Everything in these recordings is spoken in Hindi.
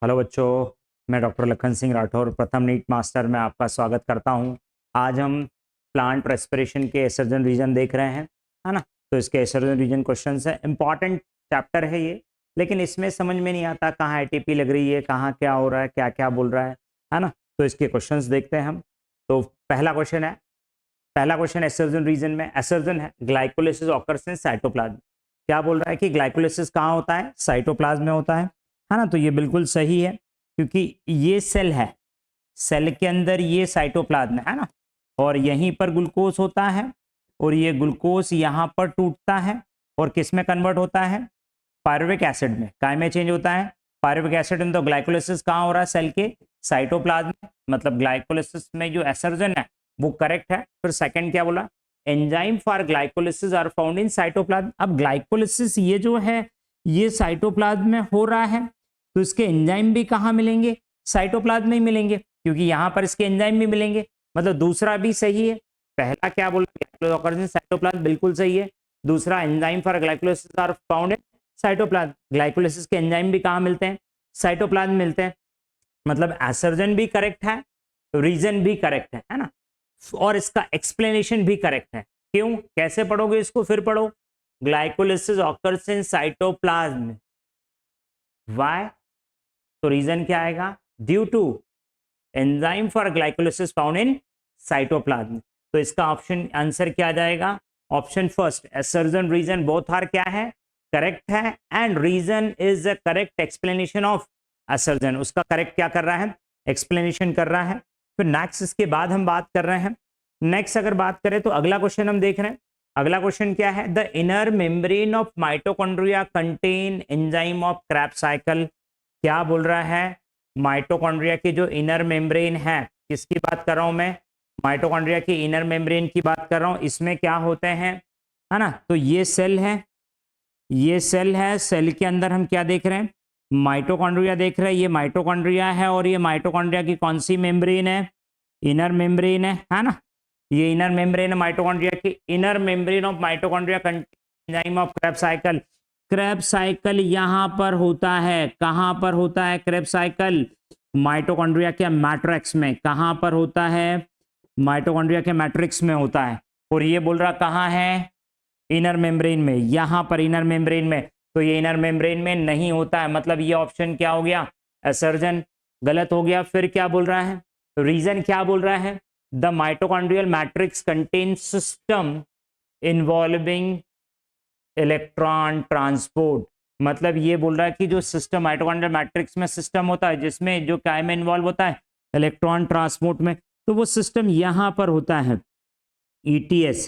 हेलो बच्चों, मैं डॉक्टर लखन सिंह राठौर प्रथम नीट मास्टर में आपका स्वागत करता हूं। आज हम प्लांट रेस्पिरेशन के एसर्जन रीजन देख रहे हैं, है ना। तो इसके एसर्जन रीजन क्वेश्चन है, इंपॉर्टेंट चैप्टर है ये, लेकिन इसमें समझ में नहीं आता कहाँ एटीपी लग रही है, कहाँ क्या हो रहा है, क्या क्या बोल रहा है ना। तो इसके क्वेश्चन देखते हैं हम। तो पहला क्वेश्चन एसर्जन रीजन में एसर्जन है ग्लाइकोलिसिस ऑकर्स इन साइटोप्लाज्म। क्या बोल रहा है कि ग्लाइकोलिसिस कहाँ होता है? साइटोप्लाज्म में होता है ना। तो ये बिल्कुल सही है, क्योंकि ये सेल है, सेल के अंदर ये साइटोप्लाज्म है ना, और यहीं पर ग्लूकोज होता है, और ये ग्लूकोज यहाँ पर टूटता है और किस में कन्वर्ट होता है? पायरुविक एसिड में। काय में चेंज होता है? पायरुविक एसिड में। तो ग्लाइकोलिसिस कहाँ हो रहा है? सेल के साइटोप्लाज्म में। मतलब ग्लाइकोलिसिस में जो एसर्जन है वो करेक्ट है। फिर सेकंड क्या बोला? Enzyme for glycolysis are found in cytoplasm. अब ग्लाइकोलिसिस ये जो है ये साइटोप्लाज्म में हो रहा है, तो इसके एंजाइम भी कहाँ मिलेंगे? साइटोप्लाज्म में ही मिलेंगे, क्योंकि यहाँ पर इसके एंजाइम भी मिलेंगे। मतलब दूसरा भी सही है। पहला क्या बोला? साइटोप्लाज्म बिल्कुल सही है। दूसरा enzyme for glycolysis are found in cytoplasm. Glycolysis के एंजाइम भी कहाँ मिलते हैं? साइटोप्लाज्म मिलते हैं। मतलब एसर्जन भी करेक्ट है, रीजन भी करेक्ट है ना, और इसका एक्सप्लेनेशन भी करेक्ट है। क्यों? कैसे पढ़ोगे इसको? फिर पढ़ो। Glycolysis occurs in cytoplasm. Why? तो रीजन क्या आएगा? Due to enzyme for glycolysis found in cytoplasm. तो इसका ऑप्शन आंसर क्या आ जाएगा? Option first, assertion reason both are क्या है? करेक्ट है, and reason is the correct explanation of assertion. उसका करेक्ट क्या कर रहा है? एक्सप्लेनेशन कर रहा है। फिर नेक्स्ट इसके बाद हम बात कर रहे हैं। नेक्स्ट अगर बात करें तो अगला क्वेश्चन हम देख रहे हैं। अगला क्वेश्चन क्या है? The inner membrane of mitochondria contain enzyme of Krebs cycle. क्या बोल रहा है? माइटोकॉन्ड्रिया की जो इनर मेम्ब्रेन है, किसकी बात कर रहा हूं मैं? माइटोकॉन्ड्रिया की इनर मेम्ब्रेन की बात कर रहा हूं। इसमें क्या होते हैं, है ना। तो ये सेल है, ये सेल है, सेल के अंदर हम क्या देख रहे हैं? माइटोकॉन्ड्रिया देख रहे हैं। ये माइटोकॉन्ड्रिया है, और ये माइटोकॉन्ड्रिया की कौन सी मेम्ब्रेन है? इनर मेम्ब्रेन है ना। ये इनर मेम्ब्रेन है माइटोकॉन्ड्रिया की। Inner membrane of mitochondria contain enzyme of Krebs cycle. Krebs cycle यहाँ पर होता है। कहाँ पर होता है क्रेब्स साइकिल? माइटोकॉन्ड्रिया के मैट्रिक्स में। कहाँ पर होता है? माइटोकॉन्ड्रिया के मैट्रिक्स में होता है। और ये बोल रहा कहाँ है? इनर मेम्ब्रेन में। यहाँ पर इनर मेम्ब्रेन में। तो ये इनर मेम्ब्रेन में नहीं होता है। मतलब ये ऑप्शन क्या हो गया? एसर्जन गलत हो गया। फिर क्या बोल रहा है? रीजन क्या बोल रहा है? The mitochondrial matrix contain system involving electron transport. मतलब ये बोल रहा है कि जो सिस्टम माइटोकॉन्ड्रियल मैट्रिक्स में सिस्टम होता है, जिसमें जो काय में इन्वॉल्व होता है? इलेक्ट्रॉन ट्रांसपोर्ट में। तो वो सिस्टम यहाँ पर होता है, ईटीएस।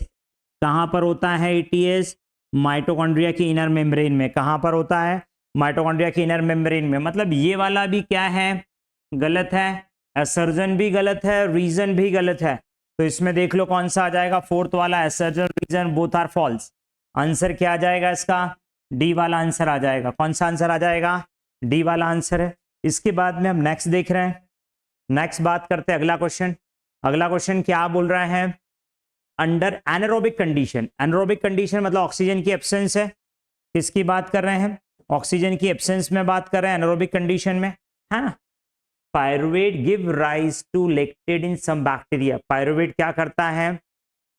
कहाँ पर होता है ईटीएस? माइटोकॉन्ड्रिया की इनर मेम्ब्रेन में। कहाँ पर होता है? माइटोकॉन्ड्रिया की इनर मेम्ब्रेन में। मतलब ये वाला भी क्या है? गलत है। एसर्जन भी गलत है, रीजन भी गलत है। तो इसमें देख लो कौन सा आ जाएगा? फोर्थ वाला, assertion reason both are false. Answer क्या आ जाएगा इसका? डी वाला आंसर आ जाएगा। कौन सा आंसर आ जाएगा? डी वाला आंसर है। इसके बाद में हम नेक्स्ट देख रहे हैं। नेक्स्ट बात करते हैं अगला क्वेश्चन। अगला क्वेश्चन क्या बोल रहा है? Under anaerobic condition. Anaerobic condition मतलब ऑक्सीजन की एब्सेंस है। किसकी बात कर रहे हैं? ऑक्सीजन की एब्सेंस में बात कर रहे हैं एनारोबिक कंडीशन में, है ना। Pyruvate give rise to lactate in some bacteria. Pyruvate क्या करता है?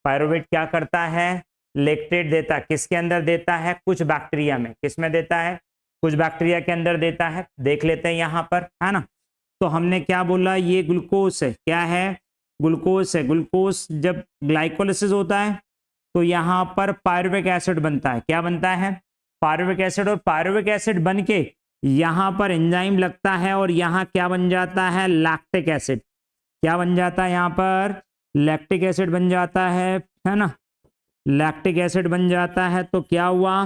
पायरुवेट क्या करता है? लेक्टेट देता है। किसके अंदर देता है? कुछ बैक्टीरिया में। किस में देता है? कुछ बैक्टीरिया के अंदर देता है। देख लेते हैं यहाँ पर, है ना। तो हमने क्या बोला? ये ग्लूकोज है। क्या है? ग्लूकोज है। ग्लूकोज जब ग्लाइकोलिसिस होता है तो यहाँ पर पायरुविक एसिड बनता है। क्या बनता है? Pyruvic acid. और पायरुविक एसिड बन के यहाँ पर एंजाइम लगता है, और यहाँ क्या बन जाता है? Lactic acid. क्या बन जाता है यहाँ पर? लैक्टिक एसिड बन जाता है ना। लैक्टिक एसिड बन जाता है। तो क्या हुआ?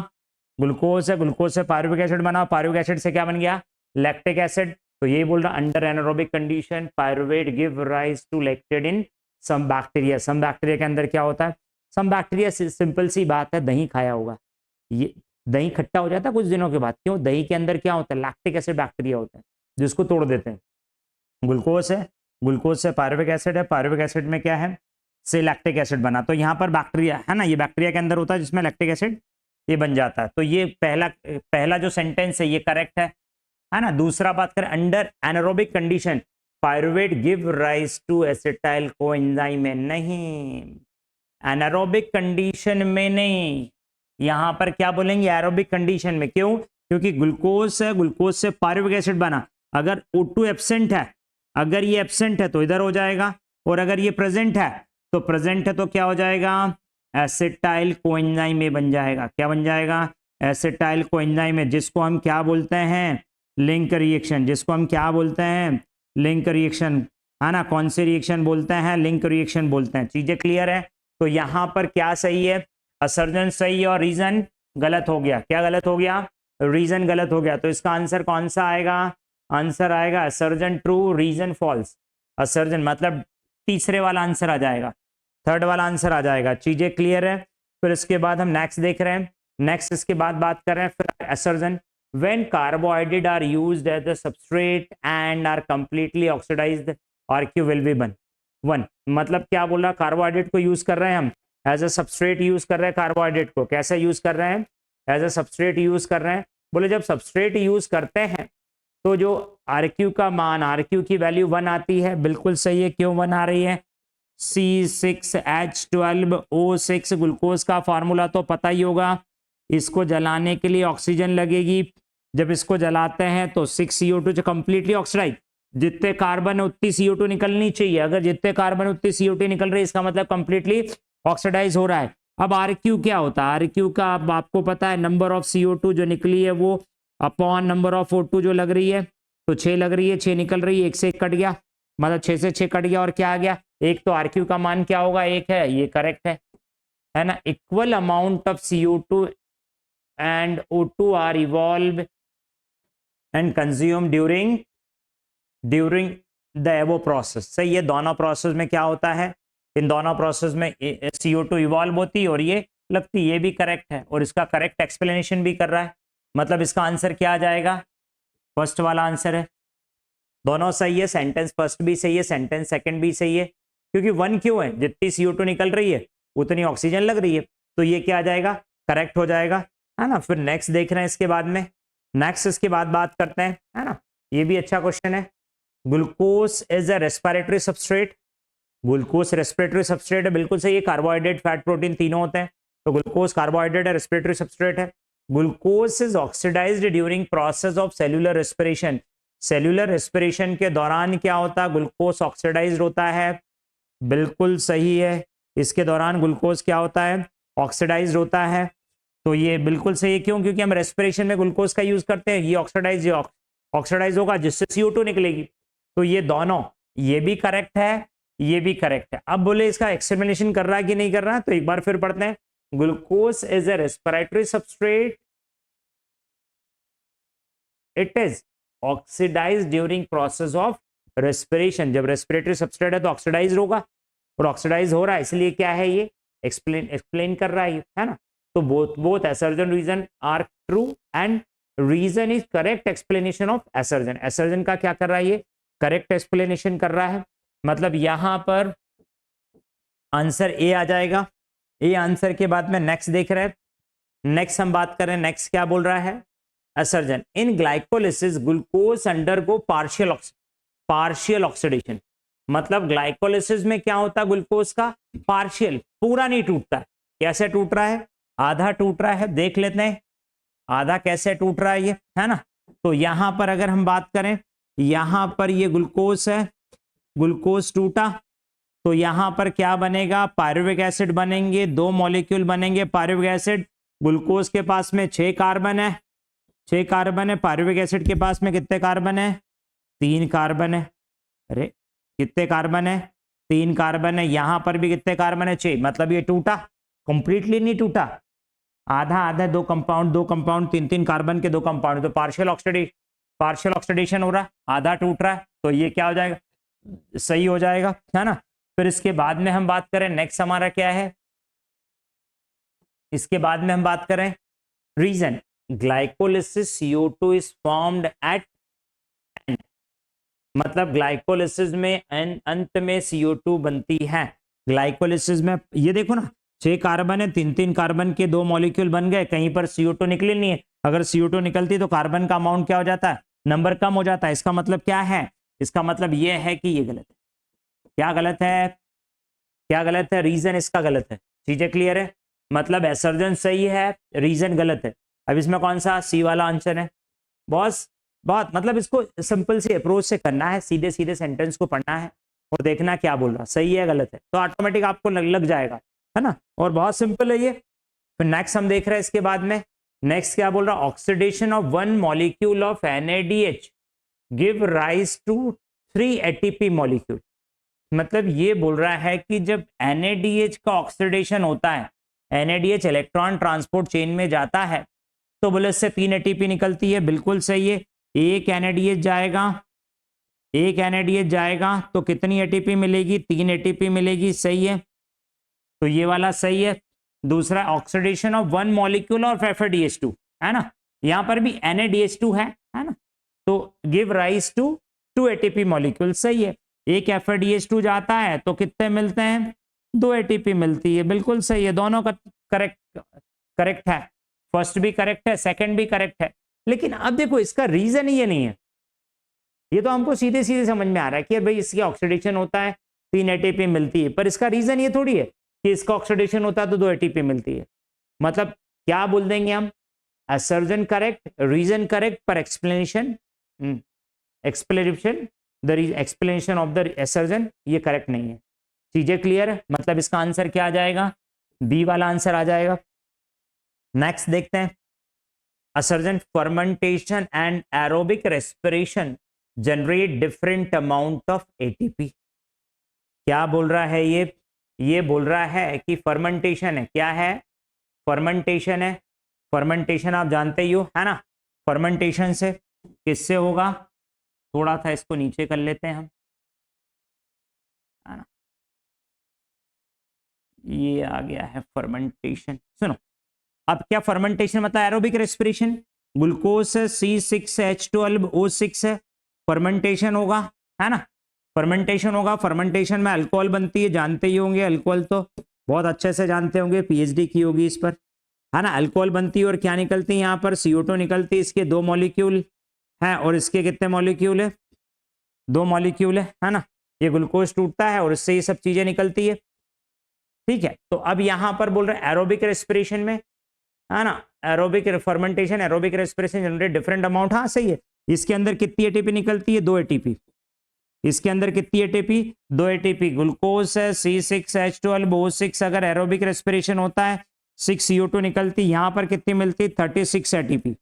ग्लूकोज है, ग्लूकोज से पायरुविक एसिड बना, पायरुविक एसिड से क्या बन गया? Lactic acid. तो ये बोल रहा under anaerobic condition pyruvate give rise to lactate in some bacteria. Some bacteria के अंदर क्या होता है? सम बैक्टीरिया, सिंपल सी बात है, दही खाया होगा। ये दही खट्टा हो जाता है कुछ दिनों के बाद। क्यों? दही के अंदर क्या होता है? लैक्टिक एसिड बैक्टीरिया होता है, जिसको तोड़ देते हैं। ग्लूकोज है, ग्लूकोज से पायरुविक एसिड है, पायरुविक एसिड में क्या है? से लैक्टिक एसिड बना। तो यहाँ पर बैक्टीरिया है ना, ये बैक्टीरिया के अंदर होता है जिसमें लैक्टिक एसिड ये बन जाता है। तो ये पहला जो सेंटेंस है ये करेक्ट है। है ना। दूसरा बात करें under anaerobic condition pyruvate give rise to acetyl coenzyme में, नहीं एनारोबिक कंडीशन में नहीं, यहां पर क्या बोलेंगे एरोबिक कंडीशन में। क्यों? क्योंकि ग्लूकोज है, ग्लूकोज से पायरुविक एसिड बना, अगर O2 एब्सेंट है, अगर ये एब्सेंट है तो इधर हो जाएगा, और अगर ये प्रेजेंट है तो क्या हो जाएगा एसिटाइल कोएंजाइम में बन जाएगा। क्या बन जाएगा? एसिटाइल कोएंजाइम में, जिसको हम क्या बोलते हैं लिंक रिएक्शन, जिसको हम क्या बोलते हैं लिंक रिएक्शन, है ना। कौन से रिएक्शन बोलते हैं? लिंक रिएक्शन बोलते हैं। चीजें क्लियर है? तो यहां पर क्या सही है? असर्जन सही है और रीजन गलत हो गया। क्या गलत हो गया? रीजन गलत हो गया। तो इसका आंसर कौन सा आएगा? आंसर आएगा असर्जन ट्रू, रीजन फॉल्स। असर्जन मतलब तीसरे वाला आंसर आ जाएगा, थर्ड वाला आंसर आ जाएगा। चीजें क्लियर है? फिर इसके बाद हम नेक्स्ट देख रहे हैं। नेक्स्ट इसके बाद बात कर रहे हैं फिर असर्जन। When carbohydrates are used as a substrate and are completely oxidized, RQ will be 1। मतलब क्या बोल रहा? कार्बोहाइड्रेट को यूज कर रहे हैं हम एज अ सबस्ट्रेट, यूज कर रहे हैं कार्बोहाइड्रेट को। कैसे यूज कर रहे हैं? एज अ सबस्ट्रेट यूज कर रहे हैं। बोले जब सबस्ट्रेट यूज करते हैं तो जो RQ का मान, RQ की वैल्यू 1 आती है। बिल्कुल सही है। क्यों 1 आ रही है? C6H12O6 ग्लूकोज का फार्मूला तो पता ही होगा। इसको जलाने के लिए ऑक्सीजन लगेगी, जब इसको जलाते हैं तो 6CO2 जो कंप्लीटली ऑक्सीडाइज, जितने कार्बन है उतनी CO2 निकलनी चाहिए। अगर जितने कार्बन उतनी CO2 निकल रही है, इसका मतलब कंप्लीटली ऑक्सीडाइज हो रहा है। अब RQ क्या होता है? RQ का अब आपको पता है, नंबर ऑफ CO2 जो निकली है वो अपॉन नंबर ऑफ O2 जो लग रही है, तो 6 लग रही है, 6 निकल रही है, 1 से 1 कट गया, मतलब 6 से 6 कट गया, और क्या आ गया? 1। तो RQ का मान क्या होगा? 1 है, ये करेक्ट है ना। Equal amount of CO2 and O2 are evolved and consumed during the above process। सही है। दोनों प्रोसेस में क्या होता है? इन दोनों प्रोसेस में CO2 इवॉल्व होती है और ये लगती, ये भी करेक्ट है, और इसका करेक्ट एक्सप्लेनेशन भी कर रहा है। मतलब इसका आंसर क्या आ जाएगा? फर्स्ट वाला आंसर है। दोनों सही है, सेंटेंस फर्स्ट भी सही है, सेंटेंस सेकंड भी सही है। क्योंकि 1 क्यों है? जितनी CO2 निकल रही है उतनी ऑक्सीजन लग रही है, तो ये क्या आ जाएगा? करेक्ट हो जाएगा, है ना। फिर नेक्स्ट देख रहे हैं इसके बाद में। नेक्स्ट इसके बाद बात करते हैं, है ना। ये भी अच्छा क्वेश्चन है। Glucose is a respiratory substrate. Glucose respiratory substrate है, बिल्कुल सही है। कार्बोहाइड्रेट, फैट, प्रोटीन तीनों होते हैं, तो ग्लूकोज कार्बोहाइड्रेट है, रेस्पिरेटरी सबस्ट्रेट है। Glucose is oxidized during process of cellular respiration. Cellular respiration के दौरान क्या होता है? ग्लूकोज ऑक्सीडाइज्ड होता है। बिल्कुल सही है। इसके दौरान ग्लूकोज क्या होता है? ऑक्सीडाइज्ड होता है। तो ये बिल्कुल सही है। क्यों? क्योंकि हम रेस्पिरेशन में ग्लूकोज का यूज करते हैं। ये ऑक्सीडाइज होगा जिससे CO2 निकलेगी। तो ये दोनों, ये भी करेक्ट है, ये भी करेक्ट है। अब बोले इसका एक्सप्लेनेशन कर रहा है कि नहीं कर रहा है, तो एक बार फिर पढ़ते हैं। Glucose is a respiratory substrate, it is oxidize during process of respiration. जब रेस्पिरेटरी सबस्ट्रेट है तो ऑक्सीडाइज होगा, और ऑक्सीडाइज हो रहा है, इसलिए क्या है? ये एक्सप्लेन कर रहा है ना। तो both assertion reason are true and reason is correct explanation of assertion। assertion का क्या कर रहा है? ये करेक्ट एक्सप्लेनेशन कर रहा है। मतलब यहां पर आंसर ए आ जाएगा। ए आंसर के बाद में नेक्स्ट देख रहे हैं। नेक्स्ट हम बात करें, नेक्स्ट क्या बोल रहा है? assertion in glycolysis glucose undergo partial oxidation. मतलब ग्लाइकोलिसिस में क्या होता है? ग्लूकोज का पार्शियल, पूरा नहीं टूटता है। कैसे टूट रहा है? आधा टूट रहा है। देख लेते हैं आधा कैसे टूट रहा है ये, है ना। तो यहां पर अगर हम बात करें, यहां पर ये ग्लूकोज है, ग्लूकोज टूटा तो यहां पर क्या बनेगा? पायरुविक एसिड बनेंगे, 2 मॉलिक्यूल बनेंगे पायरुविक एसिड। ग्लूकोज के पास में 6 कार्बन है, 6 कार्बन है। पायरुविक एसिड के पास में कितने कार्बन है? 3 कार्बन है। अरे कितने कार्बन है? 3 कार्बन है। यहां पर भी कितने कार्बन है? 6। मतलब ये टूटा, कंप्लीटली नहीं टूटा, आधा आधा, 2 कंपाउंड 2 कंपाउंड, 3 कार्बन के 2 कंपाउंड, तो पार्शियल ऑक्सीडेशन हो रहा है, आधा टूट रहा है। तो ये क्या हो जाएगा? सही हो जाएगा, है ना। फिर इसके बाद में हम बात करें, नेक्स्ट हमारा क्या है? इसके बाद में हम बात करें region glycolysis CO2 is formed at end. मतलब ग्लाइकोलिसिस में अंत में CO2 बनती है। ग्लाइकोलिसिस में ये देखो ना, 6 कार्बन है, 3 कार्बन के 2 मॉलिक्यूल बन गए, कहीं पर CO2 निकली नहीं है। अगर CO2 निकलती तो कार्बन का अमाउंट क्या हो जाता है? नंबर कम हो जाता है। इसका मतलब क्या है? इसका मतलब ये है कि ये गलत है। क्या गलत है? क्या गलत है? रीजन इसका गलत है। चीजें क्लियर है? मतलब एसर्जन सही है, रीजन गलत है। अब इसमें कौन सा? सी वाला आंसर है। बॉस बहुत मतलब इसको सिंपल सी अप्रोच से करना है, सीधे सीधे सेंटेंस को पढ़ना है और देखना क्या बोल रहा, सही है गलत है, तो ऑटोमेटिक आपको लग जाएगा, है ना। और बहुत सिंपल है ये। फिर नेक्स्ट हम देख रहे हैं इसके बाद में, नेक्स्ट क्या बोल रहा? Oxidation of one molecule of NADH give rise to 3 ATP molecule. मतलब ये बोल रहा है कि जब NADH का ऑक्सीडेशन होता है, NADH इलेक्ट्रॉन ट्रांसपोर्ट चेन में जाता है, तो बोले इससे 3 ATP निकलती है। बिल्कुल सही है। एक NADH जाएगा, एक NADH जाएगा तो कितनी ATP मिलेगी? 3 ATP मिलेगी। सही है, तो ये वाला सही है। दूसरा oxidation of one molecule of FADH2, है ना, यहां पर भी NADH2 है ना, तो give rise to 2 ATP molecule. सही है। एक FADH2 जाता है तो कितने मिलते हैं? 2 ATP मिलती है। बिल्कुल सही है, दोनों का करेक्ट है। फर्स्ट भी करेक्ट है, सेकंड भी करेक्ट है। लेकिन अब देखो इसका रीजन ये नहीं है, ये तो हमको सीधे सीधे समझ में आ रहा है कि भाई इसकी ऑक्सीडेशन होता है 3 ATP मिलती है, पर इसका रीजन ये थोड़ी है कि इसका ऑक्सीडेशन होता है तो 2 ATP मिलती है। मतलब क्या बोल देंगे हम? असर्जन करेक्ट, रीजन करेक्ट, पर explanation the explanation of the assertion ये करेक्ट नहीं है। चीजें क्लियर है? मतलब इसका आंसर क्या आ जाएगा? बी वाला आंसर आ जाएगा। नेक्स्ट देखते हैं, assertion fermentation and aerobic respiration generate different amount of ATP। क्या बोल रहा है ये बोल रहा है कि फर्मेंटेशन है। क्या है? फर्मेंटेशन है। फर्मेंटेशन आप जानते ही हो, है ना। फर्मेंटेशन से किससे होगा? थोड़ा था इसको नीचे कर लेते हैं हम, है ना। ये आ गया है फर्मेंटेशन। सुनो, अब क्या फर्मेंटेशन मतलब? Aerobic respiration. ग्लूकोज C6H12O6 है, फर्मेंटेशन होगा, है ना। फर्मेंटेशन होगा, फर्मेंटेशन में अल्कोहल बनती है, जानते ही होंगे। अल्कोहल तो बहुत अच्छे से जानते होंगे, PhD की होगी इस पर, है ना। अल्कोहल बनती है और क्या निकलती है यहाँ पर? CO2 निकलती है। इसके 2 मॉलिक्यूल है और इसके कितने मॉलिक्यूल है? 2 मॉलिक्यूल है ना। ये ग्लूकोज टूटता है और इससे ये सब चीजें निकलती है, ठीक है। तो अब यहां पर बोल रहे हैं एरोबिक रेस्पिरेशन में, है ना, aerobic fermentation, aerobic respiration generate different amount. हाँ सही है। इसके अंदर कितनी ATP निकलती है? 2 ATP। इसके अंदर कितनी ATP? 2 ATP। ग्लूकोज है C6H12O6, अगर एरोबिक रेस्पिरेशन होता है 6 CO2 निकलती, यहां पर कितनी मिलती? 36 ATP।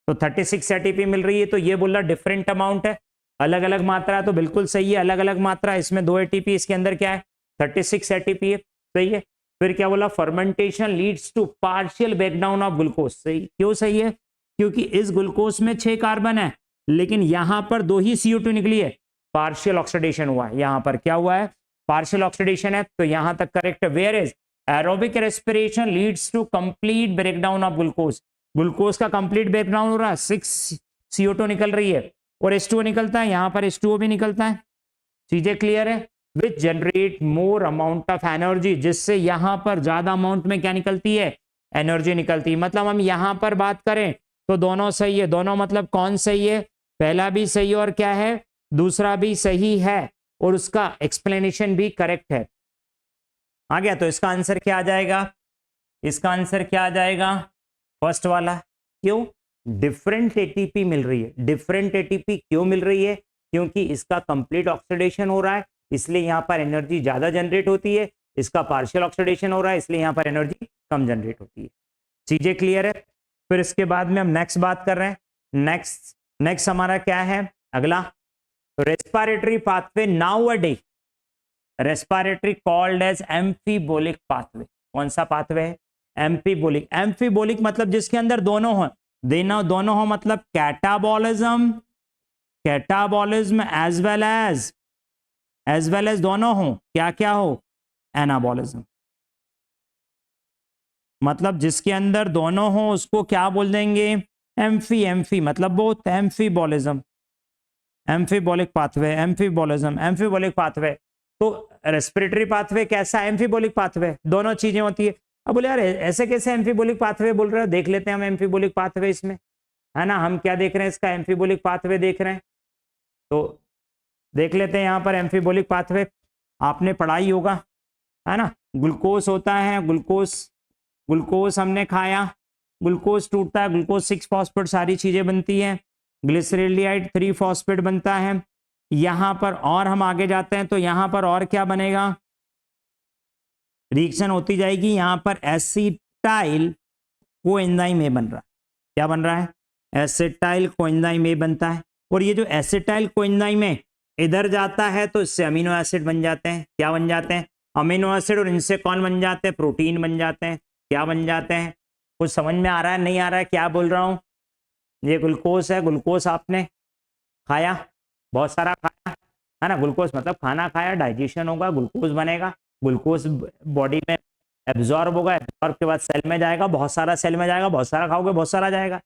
तो 36 ATP मिल रही है, तो ये बोल रहा डिफरेंट अमाउंट है, अलग अलग मात्रा। तो बिल्कुल सही है, अलग अलग मात्रा। इसमें 2 ATP, इसके अंदर क्या है? 36 ATP है। सही है। फिर क्या बोला? Fermentation leads to partial breakdown of glucose. सही। क्यों सही है? क्योंकि इस ग्लूकोज में 6 कार्बन है, लेकिन यहां पर 2 ही CO2 निकली है, पार्शियल ऑक्सीडेशन हुआ है। यहां पर क्या हुआ है? पार्शियल ऑक्सीडेशन है, तो यहां तक करेक्ट है। Where is aerobic respiration leads to complete breakdown of glucose. Glucose का कंप्लीट ब्रेकडाउन हो रहा है, 6 CO2 निकल रही है और H2O निकलता है, यहां पर H2O भी निकलता है। चीजें क्लियर है? Which generate more amount of energy, जिससे यहां पर ज्यादा अमाउंट में क्या निकलती है? एनर्जी निकलती है। मतलब हम यहां पर बात करें तो दोनों सही है। दोनों मतलब कौन सही है? पहला भी सही और क्या है? दूसरा भी सही है, और उसका एक्सप्लेनेशन भी करेक्ट है। आ गया? तो इसका आंसर क्या आ जाएगा? इसका आंसर क्या आ जाएगा? फर्स्ट वाला। क्यों? डिफरेंट ATP मिल रही है। डिफरेंट ATP क्यों मिल रही है? क्योंकि इसका कंप्लीट ऑक्सीडेशन हो रहा है, इसलिए यहां पर एनर्जी ज्यादा जनरेट होती है। इसका पार्शियल ऑक्सीडेशन हो रहा है, इसलिए यहां पर एनर्जी कम जनरेट होती है। चीजें क्लियर है? फिर इसके बाद में हम नेक्स्ट बात कर रहे हैं। नेक्स्ट हमारा क्या है? अगला, respiratory pathway nowadays respiratory called as amphibolic pathway. कौन सा पाथवे है? एम्फीबोलिक। एम्फीबोलिक मतलब जिसके अंदर दोनों हो, दोनों हो मतलब कैटाबॉलिज्म एज वेल एज दोनों हो। क्या क्या हो? एनाबॉलिज्म। मतलब जिसके अंदर दोनों हो उसको क्या बोल देंगे? एम्फी मतलब both. Amphibolism, amphibolic pathway, amphibolic pathway. तो रेस्पिरेटरी पाथवे कैसा? एम्फीबोलिक पाथवे, दोनों चीजें होती है। अब बोले यार ऐसे कैसे एम्फीबोलिक पाथवे बोल रहे हो? देख लेते हैं हम एम्फीबोलिक पाथवे इसमें, है ना। हम क्या देख रहे हैं, इसका एम्फीबोलिक पाथवे देख रहे हैं। तो देख लेते हैं यहाँ पर एम्फीबोलिक पाथवे, आपने पढ़ाई होगा, है ना। ग्लूकोज होता है, ग्लूकोज हमने खाया, ग्लूकोज टूटता है, ग्लूकोज 6 फॉस्फेट सारी चीजें बनती है, ग्लिसरेल्डिहाइड 3 फॉस्फेट बनता है। यहां पर और हम आगे जाते हैं तो यहां पर और क्या बनेगा, रिएक्शन होती जाएगी, यहां पर एसिटाइल कोएंजाइम ए बन रहा है। क्या बन रहा है, एसिटाइल कोएंजाइम ए बनता है। और ये जो एसिटाइल कोएंजाइम है इधर जाता है तो इससे अमीनो एसिड बन जाते हैं। क्या बन जाते हैं, अमीनो एसिड, और इनसे कौन बन जाते हैं, प्रोटीन बन जाते हैं। क्या बन जाते हैं, कुछ समझ में आ रहा है, नहीं आ रहा है, क्या बोल रहा हूं। ये ग्लूकोज है, ग्लूकोज आपने खाया, बहुत सारा खाया, है ना। ग्लूकोज मतलब खाना खाया, डाइजेशन होगा, ग्लूकोज बनेगा, ग्लूकोज बॉडी में एब्जॉर्ब होगा, एब्जॉर्ब के बाद सेल में जाएगा, बहुत सारा सेल में जाएगा, बहुत सारा खाओगे बहुत सारा जाएगा,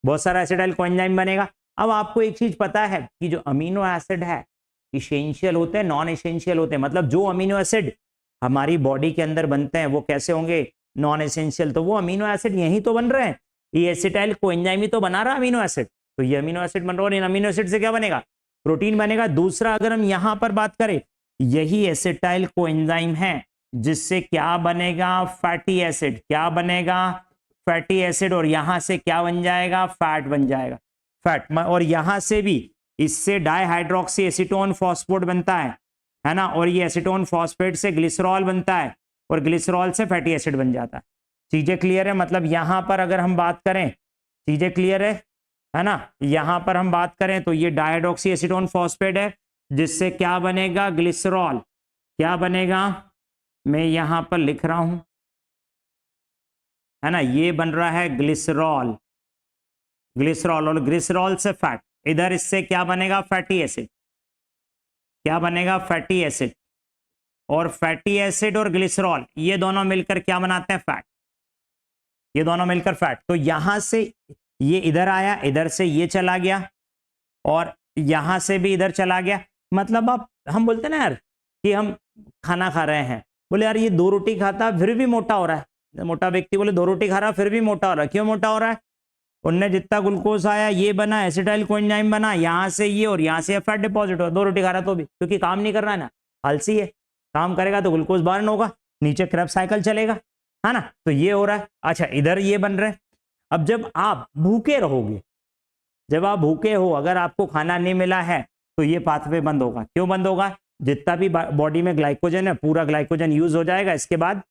बहुत सारा एसिटाइल कोएंजाइम बनेगा। अब आपको एक चीज पता है कि जो अमीनो एसिड है इसेंशियल होते हैं, नॉन एसेंशियल होते हैं। मतलब जो अमीनो एसिड हमारी बॉडी के अंदर बनते हैं वो कैसे होंगे, नॉन एसेंशियल। तो वो अमीनो एसिड यही तो बन रहे हैं, ये एसिटाइल कोएंजाइम ही तो बना रहा है अमीनो एसिड। तो ये अमीनो एसिड बन रहा है और इन अमीनो एसिड से क्या बनेगा, प्रोटीन बनेगा। दूसरा अगर हम यहां पर बात करें, यही एसिटाइल कोएंजाइम है जिससे क्या बनेगा, फैटी एसिड। क्या बनेगा, फैटी एसिड, और यहां से क्या बन जाएगा, फैट बन जाएगा, फैट। और यहां से भी इससे डाइहाइड्रोक्सी एसीटोन फॉस्फेट बनता है ना। और ये एसीटोन फॉस्फेट से ग्लिसरॉल बनता है और ग्लिसरॉल से फैटी एसिड बन जाता है। चीजें क्लियर है, मतलब यहां पर अगर हम बात करें, चीजें क्लियर है ना। यहां पर हम बात करें तो ये डाइहाइड्रोक्सी एसीटोन फॉस्फेट है जिससे क्या बनेगा, ग्लिसरॉल। क्या बनेगा, मैं यहां पर लिख रहा हूं, है ना, ये बन रहा है ग्लिसरॉल, ग्लिसरॉल, और ग्लिसरॉल से फैट। इधर इससे क्या बनेगा, फैटी एसिड। क्या बनेगा, फैटी एसिड। और फैटी एसिड और ग्लिसरॉल ये दोनों मिलकर क्या बनाते हैं, फैट। ये दोनों मिलकर फैट। तो यहां से ये इधर आया, इधर से ये चला गया, और यहां से भी इधर चला गया। मतलब अब हम बोलते ना यार कि हम खाना खा रहे हैं, बोले यार ये 2 रोटी खाता फिर भी मोटा हो रहा है। मोटा व्यक्ति बोले 2 रोटी खा रहा फिर भी मोटा हो रहा है, क्यों मोटा हो रहा है, उनने जितना ग्लूकोज आया ये बना, एसिटाइल कोएंजाइम बना, यहाँ से ये और यहाँ से फैट डिपॉजिट हो। 2 रोटी खा रहा तो भी, क्योंकि काम नहीं कर रहा है ना, आलसी है। काम करेगा तो ग्लूकोज बर्न होगा, नीचे क्रेब्स साइकिल चलेगा, है ना। तो ये हो रहा है। अच्छा, इधर ये बन रहे हैं। अब जब आप भूखे रहोगे, जब आप भूखे हो, अगर आपको खाना नहीं मिला है तो ये पाथवे बंद होगा। क्यों बंद होगा, जितना भी बॉडी में ग्लाइकोजन है पूरा ग्लाइकोजन यूज हो जाएगा, इसके बाद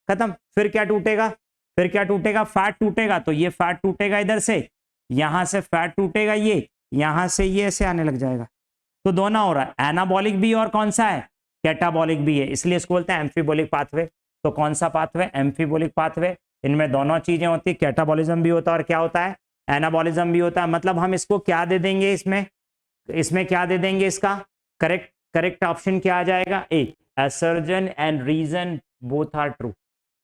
खत्म। फिर क्या टूटेगा, फिर क्या टूटेगा, फैट टूटेगा। तो ये फैट टूटेगा इधर से, यहां से फैट टूटेगा, ये यहां से ये ऐसे आने लग जाएगा। तो दोनों हो रहा है, एनाबॉलिक भी और कौन सा है, कैटाबॉलिक भी है, इसलिए इसको बोलते हैं एम्फीबोलिक पाथवे। तो कौन सा पाथवे, एम्फीबोलिक पाथवे। इनमें दोनों चीजें होती है, कैटाबॉलिज्म भी होता है और क्या होता है, एनाबॉलिज्म भी होता है। मतलब हम इसको क्या दे देंगे, इसमें क्या दे देंगे, इसका करेक्ट ऑप्शन क्या आ जाएगा, A, assertion and reason both are true.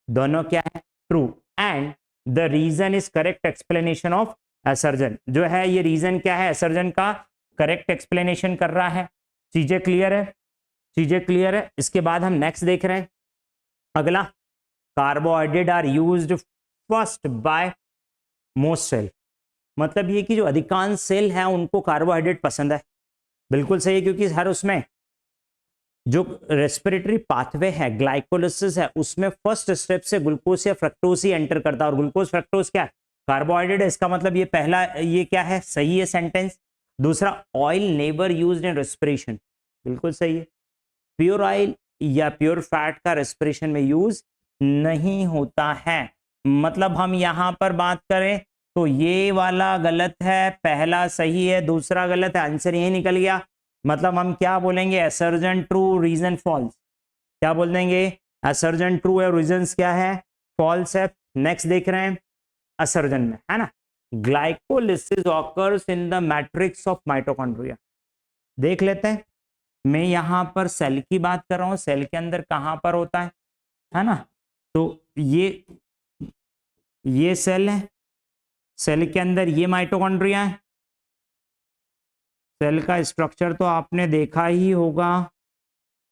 दोनों क्या है, true, and the reason is correct explanation of assertion. जो है ये रीजन क्या है, असर्जन का करेक्ट एक्सप्लेनेशन कर रहा है। चीजें क्लियर है, चीजें क्लियर है। इसके बाद हम नेक्स्ट देख रहे हैं, अगला, carbohydrate are used first by most cell. मतलब ये कि जो अधिकांश सेल है उनको कार्बोहाइड्रेट पसंद है, बिल्कुल सही है, क्योंकि हर उसमें जो रेस्पिरेटरी पाथवे है, ग्लाइकोलिसिस है, उसमें फर्स्ट स्टेप से ग्लूकोज या फ्रक्टोज ही एंटर करता है। और ग्लूकोज फ्रक्टोज क्या है, कार्बोहाइड्रेट है। इसका मतलब ये पहला, ये क्या है, सही है सेंटेंस। दूसरा, oil never used in respiration, बिल्कुल सही है। प्योर ऑयल या प्योर फैट का रेस्पिरेशन में यूज नहीं होता है। मतलब हम यहां पर बात करें तो ये वाला गलत है, पहला सही है, दूसरा गलत है, आंसर यही निकल गया। मतलब हम क्या बोलेंगे, असर्जन ट्रू, रीजन फॉल्स। क्या बोल देंगे, असर्जन ट्रू है, रीजंस क्या है, फॉल्स है। नेक्स्ट देख रहे हैं असर्जन में, है ना, glycolysis occurs in the matrix of mitochondria. देख लेते हैं, मैं यहां पर सेल की बात कर रहा हूं, सेल के अंदर कहां पर होता है ना। तो ये सेल है, सेल के अंदर ये माइटोकॉन्ड्रिया है। सेल का स्ट्रक्चर तो आपने देखा ही होगा,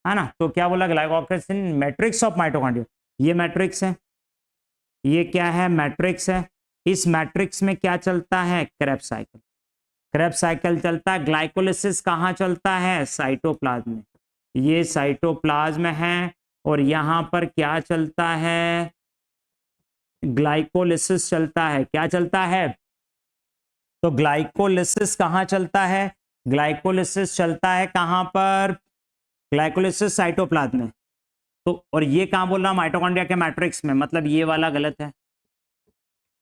है ना। तो क्या बोला, glycolysis in matrix of mitochondria. ये मैट्रिक्स है, ये क्या है, मैट्रिक्स है। इस मैट्रिक्स में क्या चलता है? Krebs cycle. क्रेब्स साइकिल चलता है। ग्लाइकोलिसिस कहाँ चलता है? साइटोप्लाज्म में। ये साइटोप्लाज्म है और यहाँ पर क्या चलता है? ग्लाइकोलिसिस चलता है। क्या चलता है? तो ग्लाइकोलिसिस कहाँ चलता है? ग्लाइकोलिसिस चलता है कहाँ पर? ग्लाइकोलिसिस साइटोप्लाज्म में। तो और ये कहाँ बोल रहा? माइटोकॉन्ड्रिया के मैट्रिक्स में, मतलब ये वाला गलत है।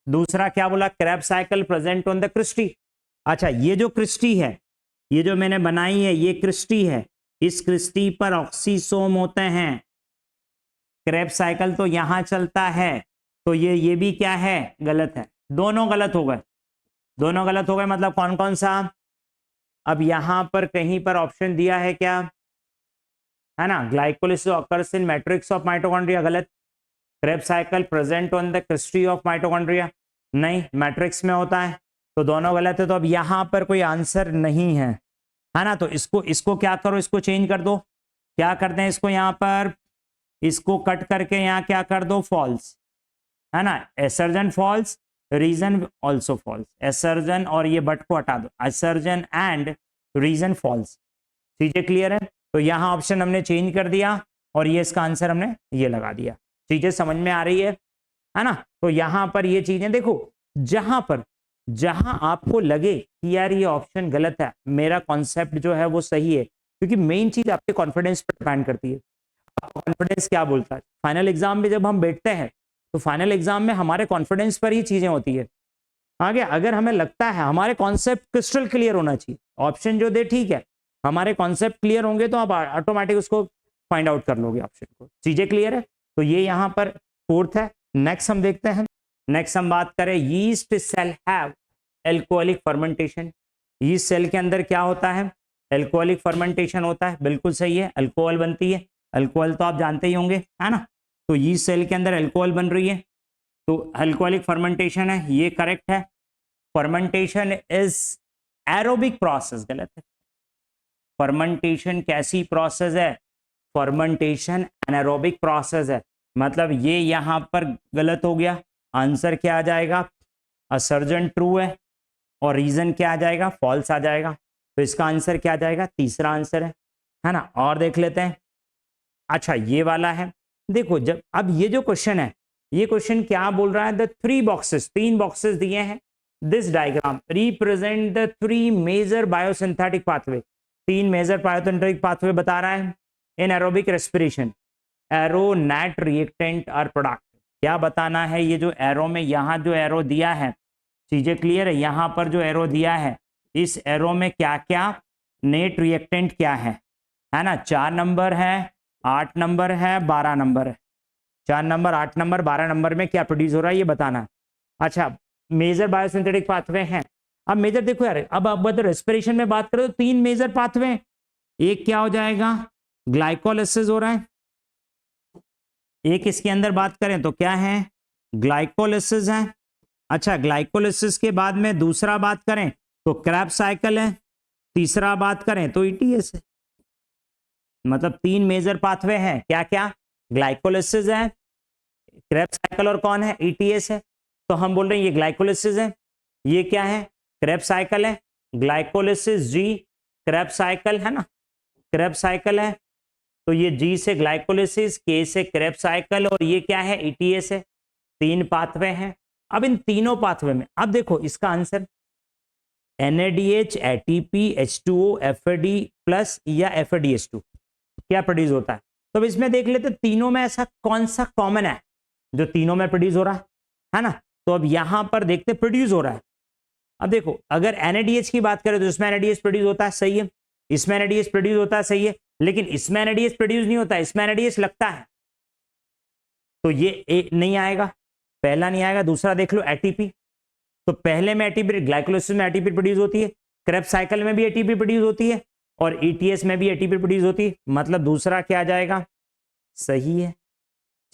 दूसरा क्या बोला? Krebs cycle present on the cristae. अच्छा, ये जो क्रिस्टी है, ये जो मैंने बनाई है, ये क्रिस्टी है। इस क्रिस्टी पर ऑक्सीसोम होते हैं। क्रेब्स साइकिल तो यहां चलता है, तो ये भी क्या है? गलत है। दोनों गलत हो गए। दोनों गलत हो गए मतलब कौन कौन सा? अब यहां पर कहीं पर ऑप्शन दिया है क्या? है ना, glycolysis occurs in matrix of mitochondria, गलत। Krebs cycle present on the cristae of mitochondria, नहीं, मैट्रिक्स में होता है। तो दोनों गलत है। तो अब यहां पर कोई आंसर नहीं है, है ना। तो इसको क्या करो, इसको चेंज कर दो। क्या करते हैं इसको? यहां पर इसको कट करके यहाँ क्या कर दो? फॉल्स, है ना। एसर्जन फॉल्स, रीजन ऑल्सो फॉल्स। एसर्जन और ये बट को हटा दो। एसर्जन एंड रीजन फॉल्स। चीजें क्लियर है? तो यहाँ ऑप्शन हमने चेंज कर दिया और ये इसका आंसर हमने ये लगा दिया। चीजें समझ में आ रही है ना। तो यहाँ पर ये चीजें देखो, जहां आपको लगे कि यार ये ऑप्शन गलत है, मेरा कॉन्सेप्ट जो है वो सही है, क्योंकि मेन चीज आपके कॉन्फिडेंस पर डिपेंड करती है। आपका कॉन्फिडेंस क्या बोलता है? फाइनल एग्जाम में जब हम बैठते हैं तो फाइनल एग्जाम में हमारे कॉन्फिडेंस पर ही चीजें होती है। आगे अगर हमें लगता है हमारे कॉन्सेप्ट क्रिस्टल क्लियर होना चाहिए, ऑप्शन जो दे ठीक है, हमारे कॉन्सेप्ट क्लियर होंगे तो आप ऑटोमेटिक उसको फाइंड आउट कर लोगे ऑप्शन को। चीजें क्लियर है? तो ये यहाँ पर फोर्थ है। नेक्स्ट हम देखते हैं। नेक्स्ट हम बात करें, yeast cell have alcoholic fermentation. Yeast cell के अंदर क्या होता है? एल्कोहलिक फर्मेंटेशन होता है। बिल्कुल सही है, अल्कोहल बनती है। अल्कोहल तो आप जानते ही होंगे, है ना। तो यीस्ट सेल के अंदर अल्कोहल बन रही है, तो अल्कोहलिक फर्मेंटेशन है, ये करेक्ट है। फर्मेंटेशन इज एरोबिक प्रोसेस, गलत है। फर्मेंटेशन कैसी प्रोसेस है? फर्मेंटेशन एनारोबिक प्रोसेस है, मतलब ये यहां पर गलत हो गया। आंसर क्या आ जाएगा? असर्जन ट्रू है और रीजन क्या आ जाएगा? फॉल्स आ जाएगा। तो इसका आंसर क्या आ जाएगा? तीसरा आंसर है ना। और देख लेते हैं। अच्छा, ये वाला है, देखो जब अब ये जो क्वेश्चन है, ये क्वेश्चन क्या बोल रहा है? द थ्री बॉक्सेस, तीन बॉक्सेस दिए हैं। This diagram represent the three major biosynthetic pathway. तीन मेजर बायोसिंथेटिक पाथवे बता रहा है in aerobic respiration. Aero, net, reactant और प्रोडक्ट। क्या बताना है? ये जो एरो में यहाँ जो एरो दिया है, चीजें क्लियर है? यहाँ पर जो एरो दिया है, इस एरो में क्या क्या नेट, रिएक्टेंट क्या है ना। 4 नंबर है, 8 नंबर है, 12 नंबर है। 4 नंबर, 8 नंबर, 12 नंबर में क्या प्रोड्यूस हो रहा है ये बताना है। अच्छा, मेजर बायोसिंथेटिक पाथवे हैं। अब मेजर देखो यार, अब रेस्पिरेशन में बात करें तो 3 मेजर पाथवे। एक क्या हो जाएगा? ग्लाइकोलिसिस हो रहा है। एक इसके अंदर बात करें तो क्या है? ग्लाइकोलिसिस है। अच्छा, ग्लाइकोलिसिस के बाद में दूसरा बात करें तो क्रेब्स साइकिल है। तीसरा बात करें तो ईटीएस है। मतलब 3 मेजर पाथवे हैं। क्या क्या? ग्लाइकोलिसिस है, क्रेब्स साइकिल और कौन है? ईटीएस है। तो हम बोल रहे हैं ये ग्लाइकोलिसिस है, ये क्या है? क्रेब्स साइकिल है। ग्लाइकोलिसिस जी, क्रेब्स साइकिल है ना, क्रेब्स साइकिल है। तो ये जी से ग्लाइकोलिसिस, के से क्रेब्स साइकिल और ये क्या है? ईटीएस है। 3 पाथवे हैं। अब इन तीनों पाथवे में अब देखो इसका answer NADH, ATP, H2O, FAD plus या FADH2 क्या प्रोड्यूस होता है। तो अब इसमें देख लेते तीनों में ऐसा कौन सा कॉमन है जो तीनों में प्रोड्यूस हो रहा है ना। तो अब यहां पर देखते प्रोड्यूस हो रहा है। अब देखो अगर NADH की बात करें तो इसमें NADH प्रोड्यूस होता है, सही है। इसमें NADH प्रोड्यूस होता है, सही है। लेकिन इसमें NADH प्रोड्यूस नहीं होता, इसमें NADH लगता है। तो ये नहीं आएगा, पहला नहीं आएगा। दूसरा देख लो ATP, तो पहले में ATP, ग्लाइकोलिसिस में ATP प्रोड्यूस होती है, क्रेब्स साइकिल में भी ATP प्रोड्यूस होती है और ETS में भी ATP प्रोड्यूस होती है। मतलब दूसरा क्या आ जाएगा? सही है।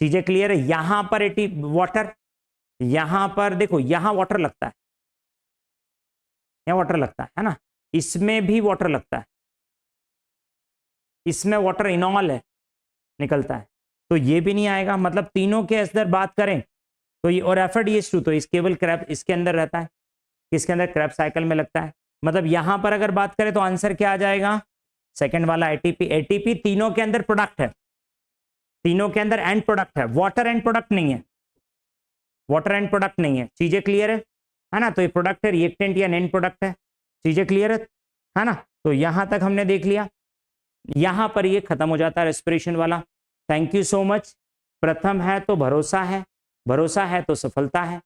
चीजें क्लियर है? यहां पर वाटर, यहां पर देखो यहां वाटर लगता है, यहां वाटर लगता है ना। इसमें भी वाटर लगता है, इसमें वाटर इनॉल है, निकलता है। तो ये भी नहीं आएगा। मतलब तीनों के अंदर बात करें तो ये और FADH2 तो इस केवल क्रैब इसके अंदर रहता है, किसके अंदर, क्रैब साइकिल में लगता है। मतलब यहां पर अगर बात करें तो आंसर क्या आ जाएगा, सेकंड वाला एटीपी। एटीपी तीनों के अंदर प्रोडक्ट है, तीनों के अंदर एंड प्रोडक्ट है, वाटर एंड प्रोडक्ट नहीं है, वाटर एंड प्रोडक्ट नहीं है। चीजें क्लियर है ना। तो ये प्रोडक्ट है, रिएक्टेंट या एंड प्रोडक्ट है। चीजें क्लियर है ना। तो यहां तक हमने देख लिया, यहां पर ये खत्म हो जाता है रेस्पिरेशन वाला। Thank you so much. प्रथम है तो भरोसा है, भरोसा है तो सफलता है।